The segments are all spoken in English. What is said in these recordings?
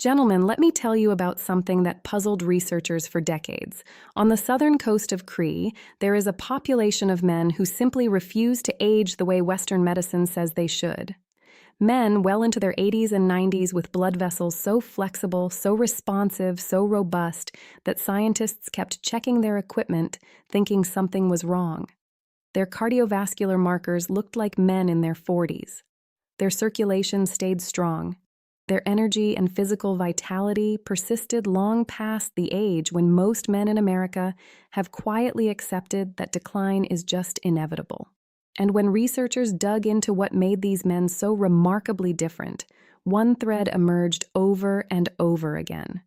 Gentlemen, let me tell you about something that puzzled researchers for decades. On the southern coast of Crete, there is a population of men who simply refuse to age the way Western medicine says they should. Men well into their 80s and 90s with blood vessels so flexible, so responsive, so robust that scientists kept checking their equipment, thinking something was wrong. Their cardiovascular markers looked like men in their 40s. Their circulation stayed strong. Their energy and physical vitality persisted long past the age when most men in America have quietly accepted that decline is just inevitable. And when researchers dug into what made these men so remarkably different, one thread emerged over and over again.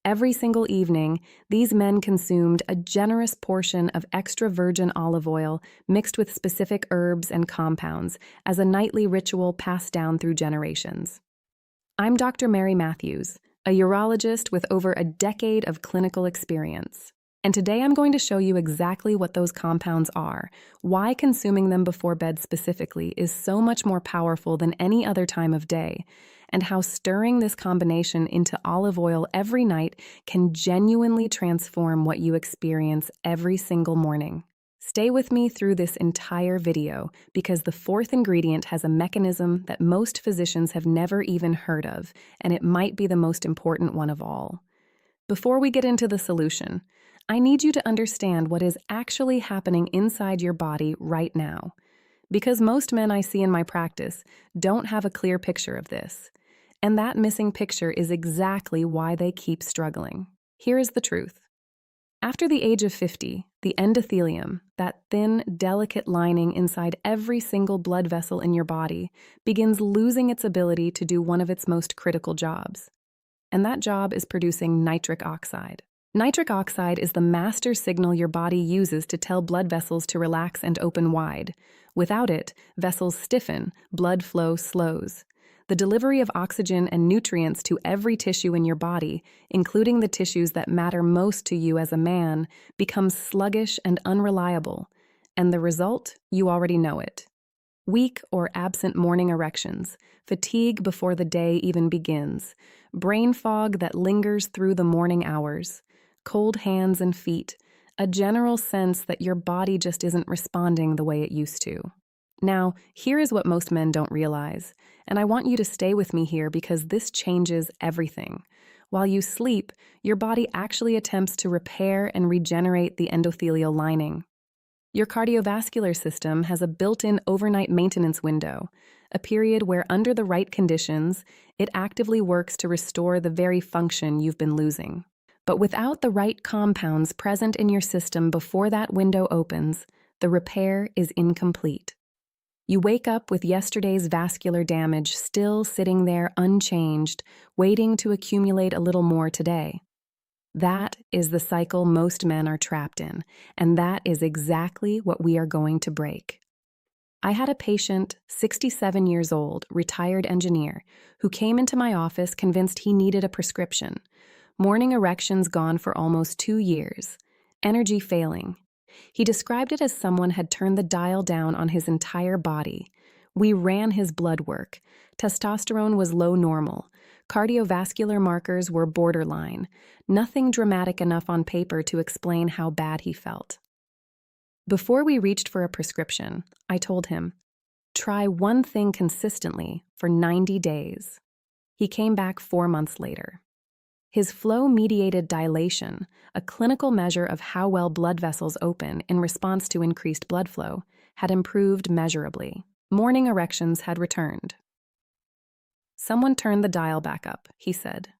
Every single evening, these men consumed a generous portion of extra virgin olive oil mixed with specific herbs and compounds as a nightly ritual passed down through generations. I'm Dr. Mary Matthews, a urologist with over a decade of clinical experience. And today I'm going to show you exactly what those compounds are, why consuming them before bed specifically is so much more powerful than any other time of day, and how stirring this combination into olive oil every night can genuinely transform what you experience every single morning. Stay with me through this entire video because the fourth ingredient has a mechanism that most physicians have never even heard of, and it might be the most important one of all. Before we get into the solution, I need you to understand what is actually happening inside your body right now, because most men I see in my practice don't have a clear picture of this, and that missing picture is exactly why they keep struggling. Here is the truth. After the age of 50, the endothelium, that thin, delicate lining inside every single blood vessel in your body, begins losing its ability to do one of its most critical jobs. And that job is producing nitric oxide. Nitric oxide is the master signal your body uses to tell blood vessels to relax and open wide. Without it, vessels stiffen, blood flow slows. The delivery of oxygen and nutrients to every tissue in your body, including the tissues that matter most to you as a man, becomes sluggish and unreliable. And the result, you already know it. Weak or absent morning erections, fatigue before the day even begins, brain fog that lingers through the morning hours, cold hands and feet, a general sense that your body just isn't responding the way it used to. Now, here is what most men don't realize, and I want you to stay with me here because this changes everything. While you sleep, your body actually attempts to repair and regenerate the endothelial lining. Your cardiovascular system has a built-in overnight maintenance window, a period where, under the right conditions, it actively works to restore the very function you've been losing. But without the right compounds present in your system before that window opens, the repair is incomplete. You wake up with yesterday's vascular damage still sitting there unchanged, waiting to accumulate a little more today. That is the cycle most men are trapped in, and that is exactly what we are going to break. I had a patient, 67 years old, retired engineer, who came into my office convinced he needed a prescription. Morning erections gone for almost 2 years, energy failing. He described it as someone had turned the dial down on his entire body. We ran his blood work. Testosterone was low normal. Cardiovascular markers were borderline. Nothing dramatic enough on paper to explain how bad he felt. Before we reached for a prescription, I told him, try one thing consistently for 90 days. He came back 4 months later. His flow-mediated dilation, a clinical measure of how well blood vessels open in response to increased blood flow, had improved measurably. Morning erections had returned. Someone turned the dial back up, he said.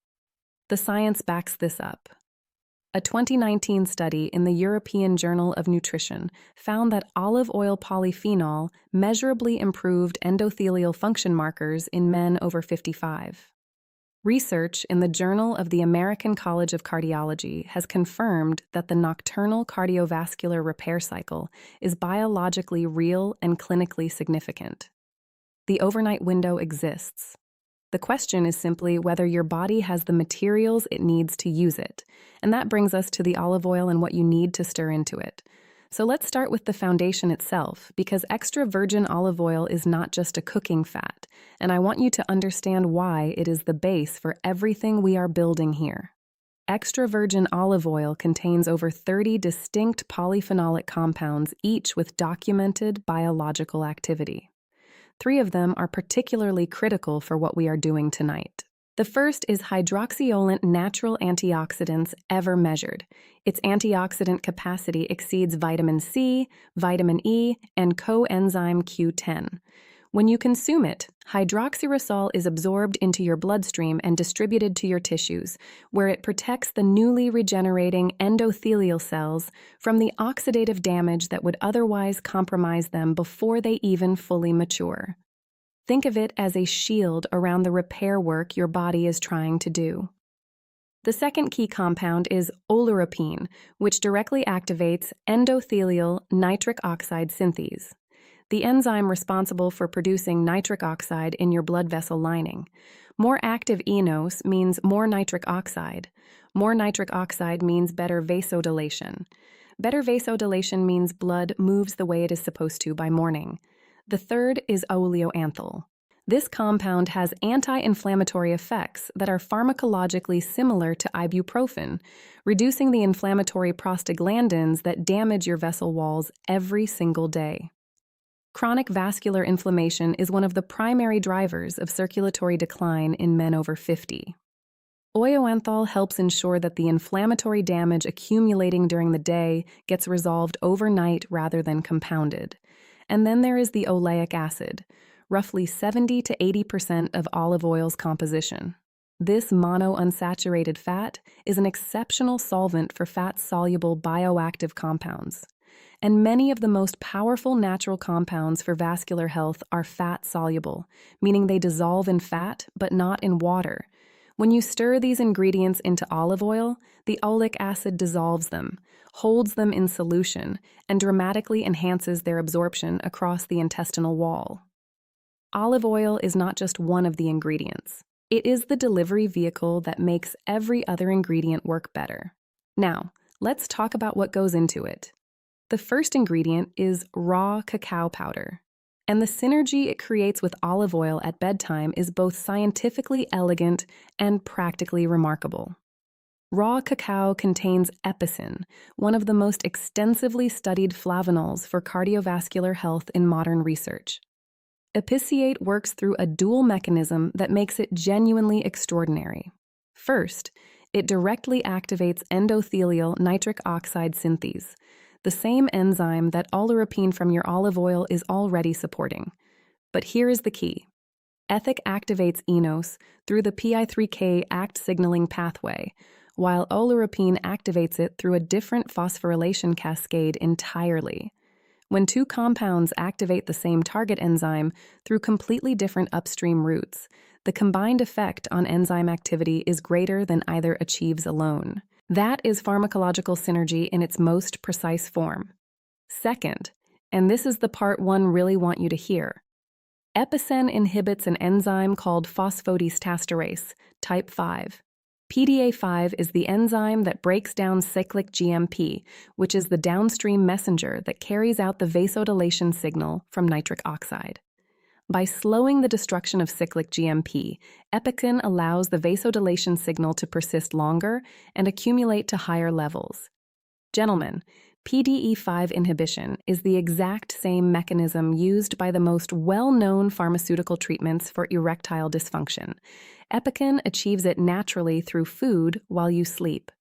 The science backs this up. A 2019 study in the European Journal of Nutrition found that olive oil polyphenol measurably improved endothelial function markers in men over 55. Research in the Journal of the American College of Cardiology has confirmed that the nocturnal cardiovascular repair cycle is biologically real and clinically significant. The overnight window exists. The question is simply whether your body has the materials it needs to use it, and that brings us to the olive oil and what you need to stir into it. So let's start with the foundation itself, because extra virgin olive oil is not just a cooking fat, and I want you to understand why it is the base for everything we are building here. Extra virgin olive oil contains over 30 distinct polyphenolic compounds, each with documented biological activity. 3 of them are particularly critical for what we are doing tonight. The first is hydroxyolent natural antioxidants ever measured. Its antioxidant capacity exceeds vitamin C, vitamin E, and coenzyme Q10. When you consume it, hydroxyrosol is absorbed into your bloodstream and distributed to your tissues, where it protects the newly regenerating endothelial cells from the oxidative damage that would otherwise compromise them before they even fully mature. Think of it as a shield around the repair work your body is trying to do. The second key compound is oleuropein, which directly activates endothelial nitric oxide synthase, the enzyme responsible for producing nitric oxide in your blood vessel lining. More active enos means more nitric oxide. More nitric oxide means better vasodilation. Better vasodilation means blood moves the way it is supposed to by morning. The third is oleoanthal. This compound has anti-inflammatory effects that are pharmacologically similar to ibuprofen, reducing the inflammatory prostaglandins that damage your vessel walls every single day. Chronic vascular inflammation is one of the primary drivers of circulatory decline in men over 50. Oleoanthal helps ensure that the inflammatory damage accumulating during the day gets resolved overnight rather than compounded. And then there is the oleic acid, roughly 70 to 80% of olive oil's composition. This monounsaturated fat is an exceptional solvent for fat-soluble bioactive compounds. And many of the most powerful natural compounds for vascular health are fat-soluble, meaning they dissolve in fat but not in water. When you stir these ingredients into olive oil, the oleic acid dissolves them, holds them in solution, and dramatically enhances their absorption across the intestinal wall. Olive oil is not just one of the ingredients. It is the delivery vehicle that makes every other ingredient work better. Now, let's talk about what goes into it. The first ingredient is raw cacao powder, and the synergy it creates with olive oil at bedtime is both scientifically elegant and practically remarkable. Raw cacao contains epicin, one of the most extensively studied flavonols for cardiovascular health in modern research. Epiciate works through a dual mechanism that makes it genuinely extraordinary. First, it directly activates endothelial nitric oxide synthase, the same enzyme that oleuropein from your olive oil is already supporting. But here is the key. Ethic activates enos through the PI3K ACT signaling pathway, while oleuropein activates it through a different phosphorylation cascade entirely. When 2 compounds activate the same target enzyme through completely different upstream routes, the combined effect on enzyme activity is greater than either achieves alone. That is pharmacological synergy in its most precise form. Second, and this is the part one really want you to hear, epicin inhibits an enzyme called phosphodiesterase, type 5. PDA5 is the enzyme that breaks down cyclic GMP, which is the downstream messenger that carries out the vasodilation signal from nitric oxide. By slowing the destruction of cyclic GMP, epicin allows the vasodilation signal to persist longer and accumulate to higher levels. Gentlemen, PDE5 inhibition is the exact same mechanism used by the most well-known pharmaceutical treatments for erectile dysfunction. Epicin achieves it naturally through food while you sleep.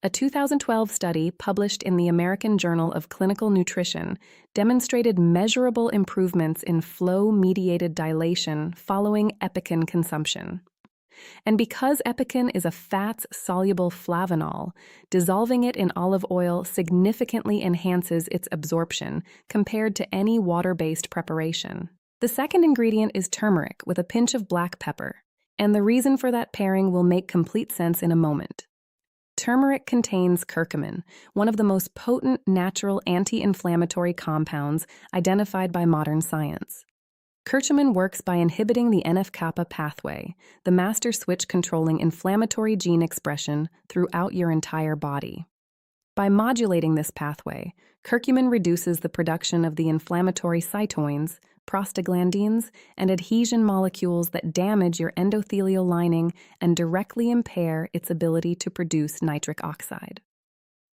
A 2012 study published in the American Journal of Clinical Nutrition demonstrated measurable improvements in flow-mediated dilation following epicin consumption. And because epicin is a fats-soluble flavanol, dissolving it in olive oil significantly enhances its absorption compared to any water-based preparation. The second ingredient is turmeric with a pinch of black pepper, and the reason for that pairing will make complete sense in a moment. Turmeric contains curcumin, one of the most potent natural anti-inflammatory compounds identified by modern science. Curcumin works by inhibiting the NF-kappa pathway, the master switch controlling inflammatory gene expression throughout your entire body. By modulating this pathway, curcumin reduces the production of the inflammatory cytoins, prostaglandins, and adhesion molecules that damage your endothelial lining and directly impair its ability to produce nitric oxide.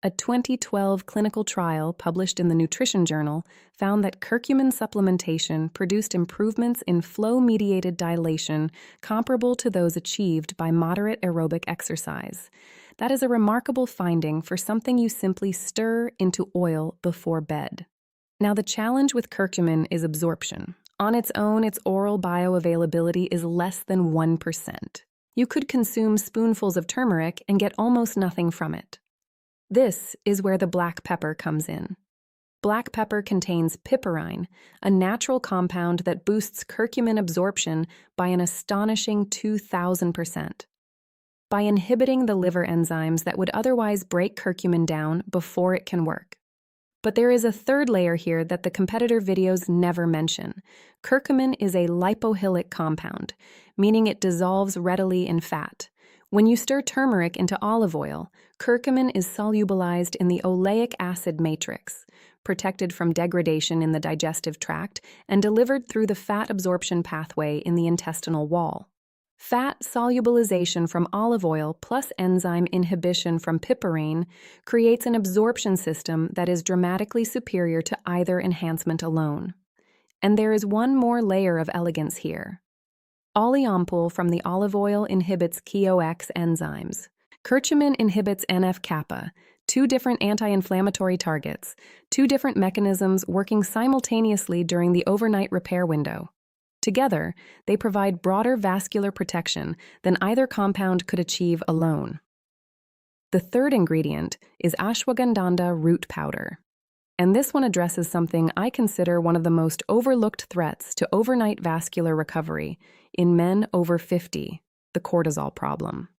A 2012 clinical trial published in the Nutrition Journal found that curcumin supplementation produced improvements in flow-mediated dilation comparable to those achieved by moderate aerobic exercise. That is a remarkable finding for something you simply stir into oil before bed. Now, the challenge with curcumin is absorption. On its own, its oral bioavailability is less than 1%. You could consume spoonfuls of turmeric and get almost nothing from it. This is where the black pepper comes in. Black pepper contains piperine, a natural compound that boosts curcumin absorption by an astonishing 2,000%. By inhibiting the liver enzymes that would otherwise break curcumin down before it can work. But there is a third layer here that the competitor videos never mention. Curcumin is a lipophilic compound, meaning it dissolves readily in fat. When you stir turmeric into olive oil, curcumin is solubilized in the oleic acid matrix, protected from degradation in the digestive tract, and delivered through the fat absorption pathway in the intestinal wall. Fat solubilization from olive oil plus enzyme inhibition from piperine creates an absorption system that is dramatically superior to either enhancement alone. And there is one more layer of elegance here. Oleompul from the olive oil inhibits COX enzymes. Curcumin inhibits NF-kappa, two different anti-inflammatory targets, two different mechanisms working simultaneously during the overnight repair window. Together, they provide broader vascular protection than either compound could achieve alone. The third ingredient is ashwagandha root powder. And this one addresses something I consider one of the most overlooked threats to overnight vascular recovery in men over 50, the cortisol problem.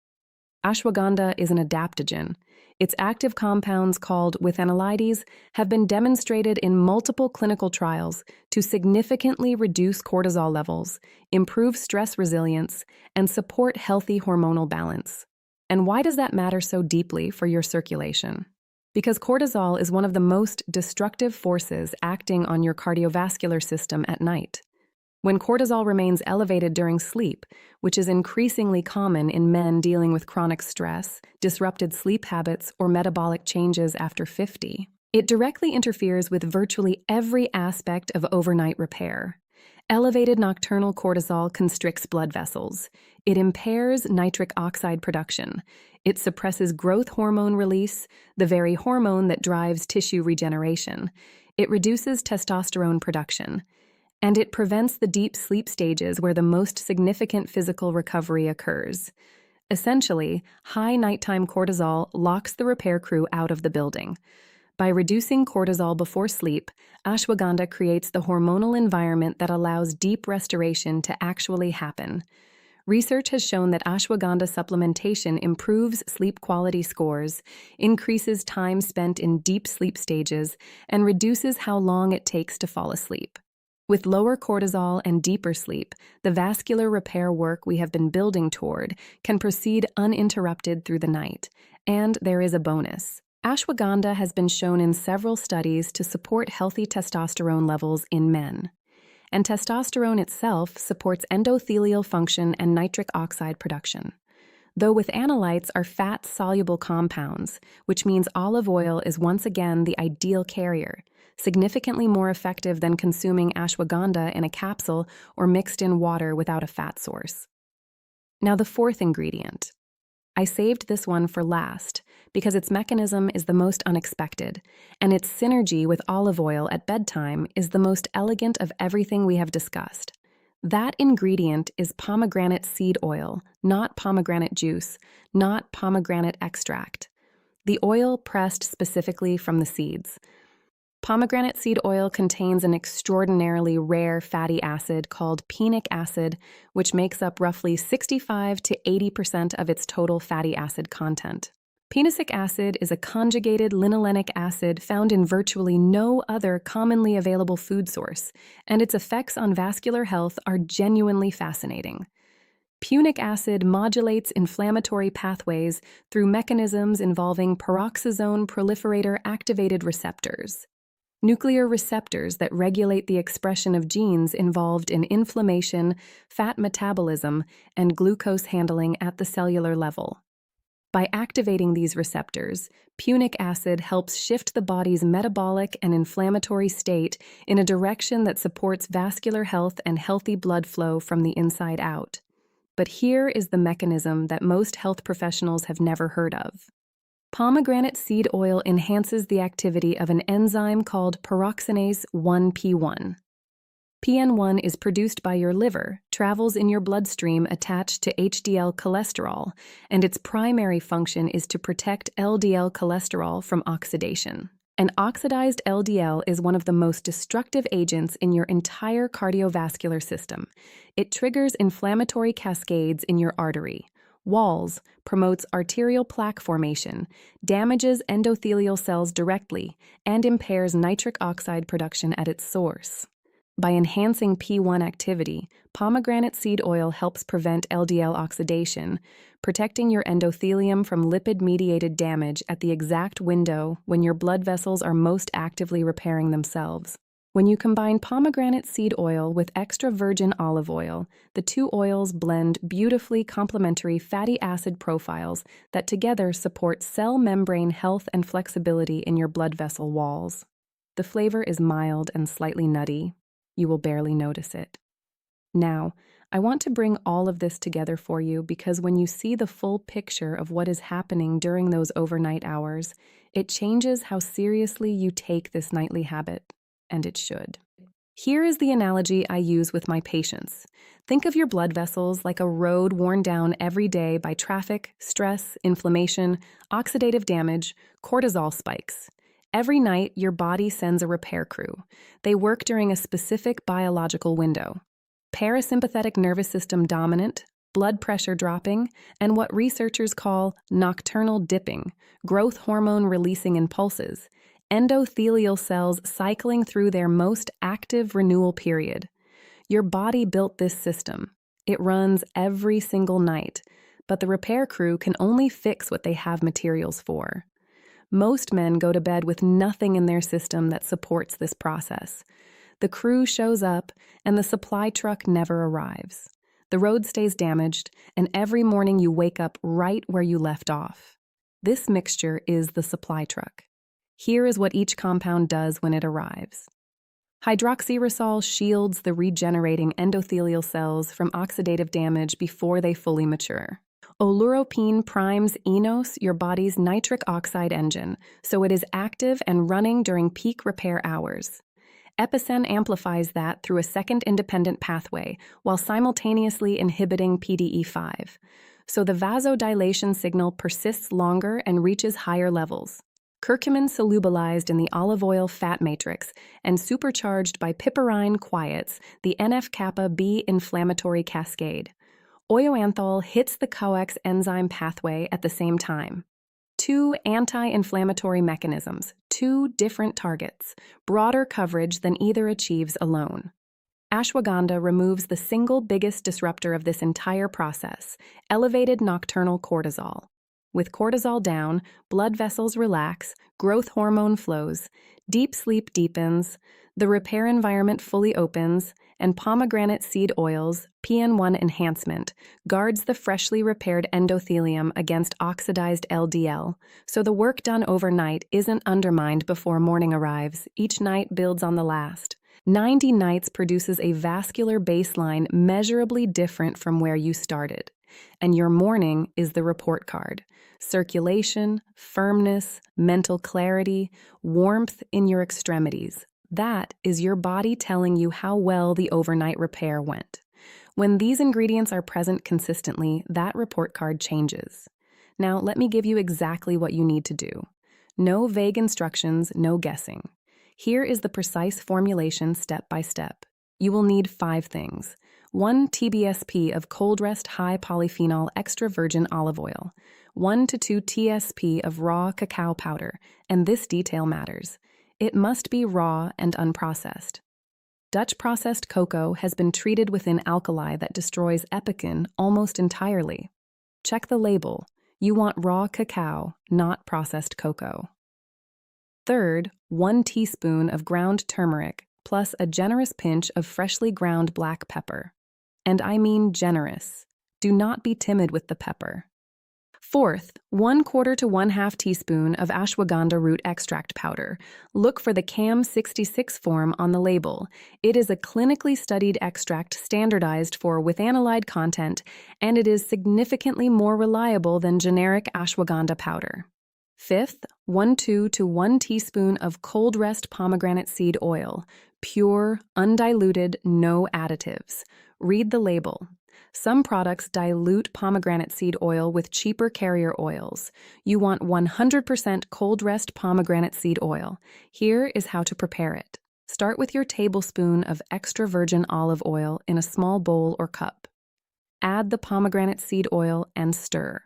Ashwagandha is an adaptogen. Its active compounds, called withanolides, have been demonstrated in multiple clinical trials to significantly reduce cortisol levels, improve stress resilience, and support healthy hormonal balance. And why does that matter so deeply for your circulation? Because cortisol is one of the most destructive forces acting on your cardiovascular system at night. When cortisol remains elevated during sleep, which is increasingly common in men dealing with chronic stress, disrupted sleep habits, or metabolic changes after 50, it directly interferes with virtually every aspect of overnight repair. Elevated nocturnal cortisol constricts blood vessels. It impairs nitric oxide production. It suppresses growth hormone release, the very hormone that drives tissue regeneration. It reduces testosterone production. And it prevents the deep sleep stages where the most significant physical recovery occurs. Essentially, high nighttime cortisol locks the repair crew out of the building. By reducing cortisol before sleep, ashwagandha creates the hormonal environment that allows deep restoration to actually happen. Research has shown that ashwagandha supplementation improves sleep quality scores, increases time spent in deep sleep stages, and reduces how long it takes to fall asleep. With lower cortisol and deeper sleep, the vascular repair work we have been building toward can proceed uninterrupted through the night. And there is a bonus. Ashwagandha has been shown in several studies to support healthy testosterone levels in men. And testosterone itself supports endothelial function and nitric oxide production. Though withanolytes are fat-soluble compounds, which means olive oil is once again the ideal carrier, significantly more effective than consuming ashwagandha in a capsule or mixed in water without a fat source. Now, the fourth ingredient. I saved this one for last because its mechanism is the most unexpected, and its synergy with olive oil at bedtime is the most elegant of everything we have discussed. That ingredient is pomegranate seed oil, not pomegranate juice, not pomegranate extract. The oil pressed specifically from the seeds. Pomegranate seed oil contains an extraordinarily rare fatty acid called penic acid, which makes up roughly 65 to 80% of its total fatty acid content. Penic acid is a conjugated linolenic acid found in virtually no other commonly available food source, and its effects on vascular health are genuinely fascinating. Punic acid modulates inflammatory pathways through mechanisms involving peroxisome proliferator activated receptors, nuclear receptors that regulate the expression of genes involved in inflammation, fat metabolism, and glucose handling at the cellular level. By activating these receptors, punic acid helps shift the body's metabolic and inflammatory state in a direction that supports vascular health and healthy blood flow from the inside out. But here is the mechanism that most health professionals have never heard of. Pomegranate seed oil enhances the activity of an enzyme called peroxidase 1P1. PN1 is produced by your liver, travels in your bloodstream attached to HDL cholesterol, and its primary function is to protect LDL cholesterol from oxidation. An oxidized LDL is one of the most destructive agents in your entire cardiovascular system. It triggers inflammatory cascades in your artery walls, promotes arterial plaque formation, damages endothelial cells directly, and impairs nitric oxide production at its source. By enhancing P1 activity, pomegranate seed oil helps prevent LDL oxidation, protecting your endothelium from lipid-mediated damage at the exact window when your blood vessels are most actively repairing themselves. When you combine pomegranate seed oil with extra virgin olive oil, the two oils blend beautifully complementary fatty acid profiles that together support cell membrane health and flexibility in your blood vessel walls. The flavor is mild and slightly nutty. You will barely notice it. Now, I want to bring all of this together for you because when you see the full picture of what is happening during those overnight hours, it changes how seriously you take this nightly habit. And it should. Here is the analogy I use with my patients. Think of your blood vessels like a road worn down every day by traffic, stress, inflammation, oxidative damage, cortisol spikes. Every night, your body sends a repair crew. They work during a specific biological window. Parasympathetic nervous system dominant, blood pressure dropping, and what researchers call nocturnal dipping, growth hormone releasing impulses, endothelial cells cycling through their most active renewal period. Your body built this system. It runs every single night, but the repair crew can only fix what they have materials for. Most men go to bed with nothing in their system that supports this process. The crew shows up, and the supply truck never arrives. The road stays damaged, and every morning you wake up right where you left off. This mixture is the supply truck. Here is what each compound does when it arrives. Hydroxyrosol shields the regenerating endothelial cells from oxidative damage before they fully mature. Oleuropine primes enos, your body's nitric oxide engine, so it is active and running during peak repair hours. Epicen amplifies that through a second independent pathway while simultaneously inhibiting PDE5, so the vasodilation signal persists longer and reaches higher levels. Curcumin solubilized in the olive oil fat matrix and supercharged by piperine quiets the NF-kappa B inflammatory cascade. Oyoanthol hits the COX enzyme pathway at the same time. Two anti-inflammatory mechanisms, two different targets, broader coverage than either achieves alone. Ashwagandha removes the single biggest disruptor of this entire process, elevated nocturnal cortisol. With cortisol down, blood vessels relax, growth hormone flows, deep sleep deepens, the repair environment fully opens, and pomegranate seed oils, PN1 enhancement, guards the freshly repaired endothelium against oxidized LDL, so the work done overnight isn't undermined before morning arrives. Each night builds on the last. 90 nights produces a vascular baseline measurably different from where you started. And your morning is the report card. Circulation, firmness, mental clarity, warmth in your extremities. That is your body telling you how well the overnight repair went. When these ingredients are present consistently, that report card changes. Now, let me give you exactly what you need to do. No vague instructions, no guessing. Here is the precise formulation step by step. You will need 5 things. 1 TBSP of cold-rest high polyphenol extra virgin olive oil, 1 to 2 TSP of raw cacao powder, and this detail matters. It must be raw and unprocessed. Dutch processed cocoa has been treated with an alkali that destroys epicin almost entirely. Check the label. You want raw cacao, not processed cocoa. Third, 1 teaspoon of ground turmeric plus a generous pinch of freshly ground black pepper. And I mean generous. Do not be timid with the pepper. Fourth, 1/4 to 1/2 teaspoon of ashwagandha root extract powder. Look for the CAM 66 form on the label. It is a clinically studied extract standardized for withanolide content, and it is significantly more reliable than generic ashwagandha powder. Fifth, 1/2 to 1 teaspoon of cold-pressed pomegranate seed oil. Pure, undiluted, no additives. Read the label. Some products dilute pomegranate seed oil with cheaper carrier oils. You want 100% cold-pressed pomegranate seed oil. Here is how to prepare it. Start with your tablespoon of extra virgin olive oil in a small bowl or cup. Add the pomegranate seed oil and stir.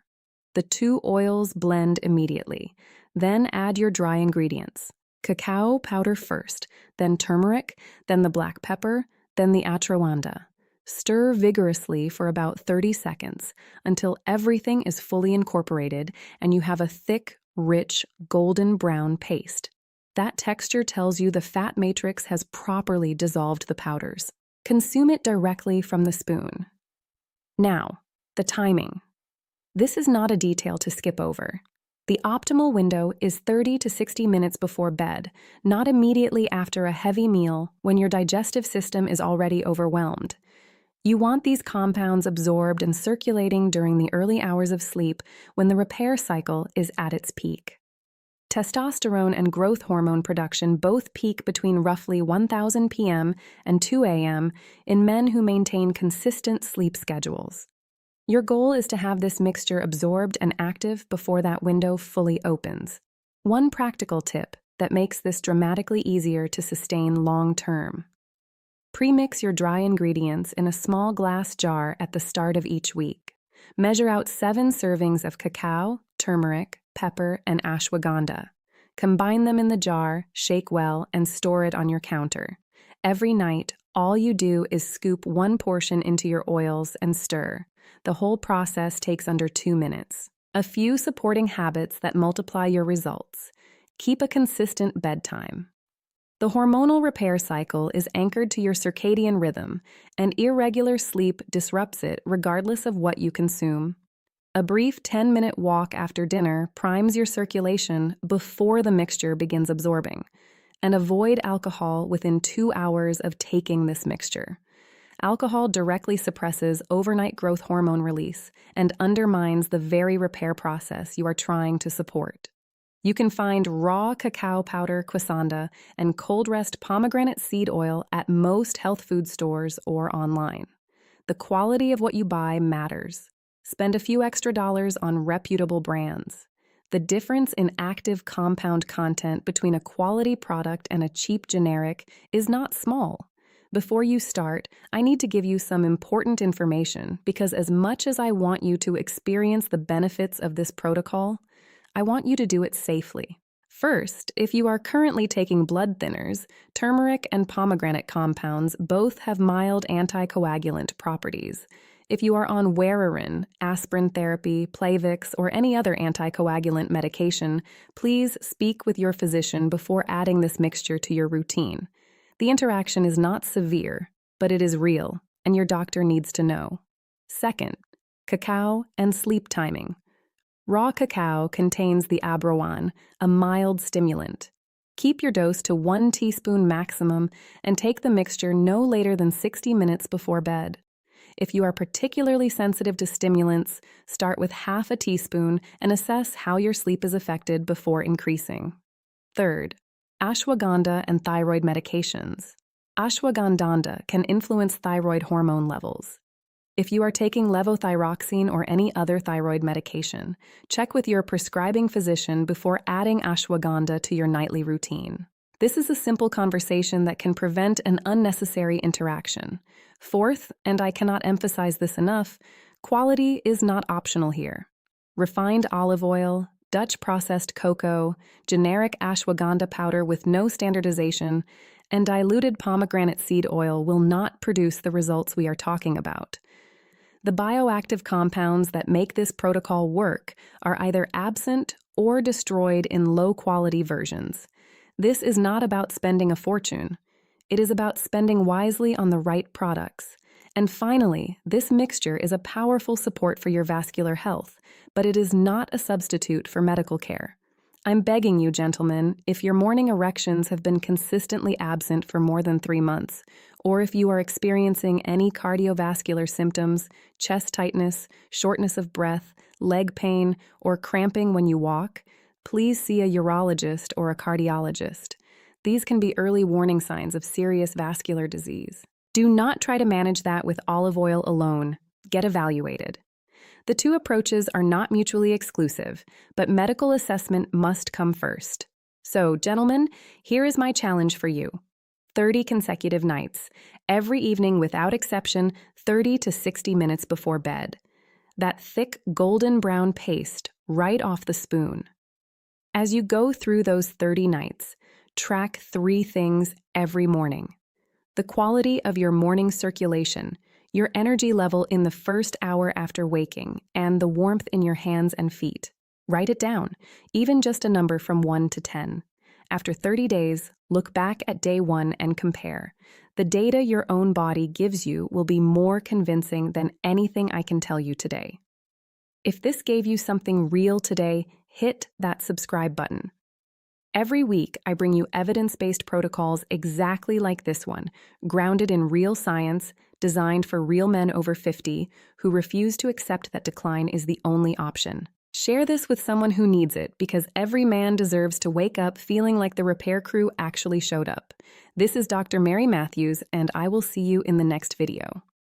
The 2 oils blend immediately. Then add your dry ingredients. Cacao powder first, then turmeric, then the black pepper, then the ashwagandha. Stir vigorously for about 30 seconds until everything is fully incorporated and you have a thick, rich, golden brown paste. That texture tells you the fat matrix has properly dissolved the powders. Consume it directly from the spoon. Now, the timing. This is not a detail to skip over. The optimal window is 30 to 60 minutes before bed, not immediately after a heavy meal when your digestive system is already overwhelmed. You want these compounds absorbed and circulating during the early hours of sleep when the repair cycle is at its peak. Testosterone and growth hormone production both peak between roughly 1000 p.m. and 2 a.m. in men who maintain consistent sleep schedules. Your goal is to have this mixture absorbed and active before that window fully opens. One practical tip that makes this dramatically easier to sustain long-term. Pre-mix your dry ingredients in a small glass jar at the start of each week. Measure out 7 servings of cacao, turmeric, pepper, and ashwagandha. Combine them in the jar, shake well, and store it on your counter. Every night, all you do is scoop 1 portion into your oils and stir. The whole process takes under 2 minutes. A few supporting habits that multiply your results. Keep a consistent bedtime. The hormonal repair cycle is anchored to your circadian rhythm, and irregular sleep disrupts it regardless of what you consume. A brief 10-minute walk after dinner primes your circulation before the mixture begins absorbing, and avoid alcohol within 2 hours of taking this mixture. Alcohol directly suppresses overnight growth hormone release and undermines the very repair process you are trying to support. You can find raw cacao powder kwasanda and cold-pressed pomegranate seed oil at most health food stores or online. The quality of what you buy matters. Spend a few extra dollars on reputable brands. The difference in active compound content between a quality product and a cheap generic is not small. Before you start, I need to give you some important information because as much as I want you to experience the benefits of this protocol, I want you to do it safely. First, if you are currently taking blood thinners, turmeric and pomegranate compounds both have mild anticoagulant properties. If you are on Wararin, aspirin therapy, Plavix, or any other anticoagulant medication, please speak with your physician before adding this mixture to your routine. The interaction is not severe, but it is real, and your doctor needs to know. Second, cacao and sleep timing. Raw cacao contains the abroan, a mild stimulant. Keep your dose to 1 teaspoon maximum and take the mixture no later than 60 minutes before bed. If you are particularly sensitive to stimulants, start with half a teaspoon and assess how your sleep is affected before increasing. Third, ashwagandha and thyroid medications. Ashwagandha can influence thyroid hormone levels. If you are taking levothyroxine or any other thyroid medication, check with your prescribing physician before adding ashwagandha to your nightly routine. This is a simple conversation that can prevent an unnecessary interaction. Fourth, and I cannot emphasize this enough, quality is not optional here. Refined olive oil, Dutch processed cocoa, generic ashwagandha powder with no standardization, and diluted pomegranate seed oil will not produce the results we are talking about. The bioactive compounds that make this protocol work are either absent or destroyed in low-quality versions. This is not about spending a fortune. It is about spending wisely on the right products. And finally, this mixture is a powerful support for your vascular health, but it is not a substitute for medical care. I'm begging you, gentlemen, if your morning erections have been consistently absent for more than 3 months, or if you are experiencing any cardiovascular symptoms, chest tightness, shortness of breath, leg pain, or cramping when you walk, please see a urologist or a cardiologist. These can be early warning signs of serious vascular disease. Do not try to manage that with olive oil alone. Get evaluated. The two approaches are not mutually exclusive, but medical assessment must come first. So, gentlemen, here is my challenge for you. 30 consecutive nights, every evening without exception, 30 to 60 minutes before bed. That thick golden brown paste right off the spoon. As you go through those 30 nights, track 3 things every morning. The quality of your morning circulation, your energy level in the first hour after waking, and the warmth in your hands and feet. Write it down, even just a number from 1 to 10. After 30 days, look back at day 1 and compare. The data your own body gives you will be more convincing than anything I can tell you today. If this gave you something real today, hit that subscribe button. Every week, I bring you evidence-based protocols exactly like this one, grounded in real science, designed for real men over 50 who refuse to accept that decline is the only option. Share this with someone who needs it, because every man deserves to wake up feeling like the repair crew actually showed up. This is Dr. Mary Matthews, and I will see you in the next video.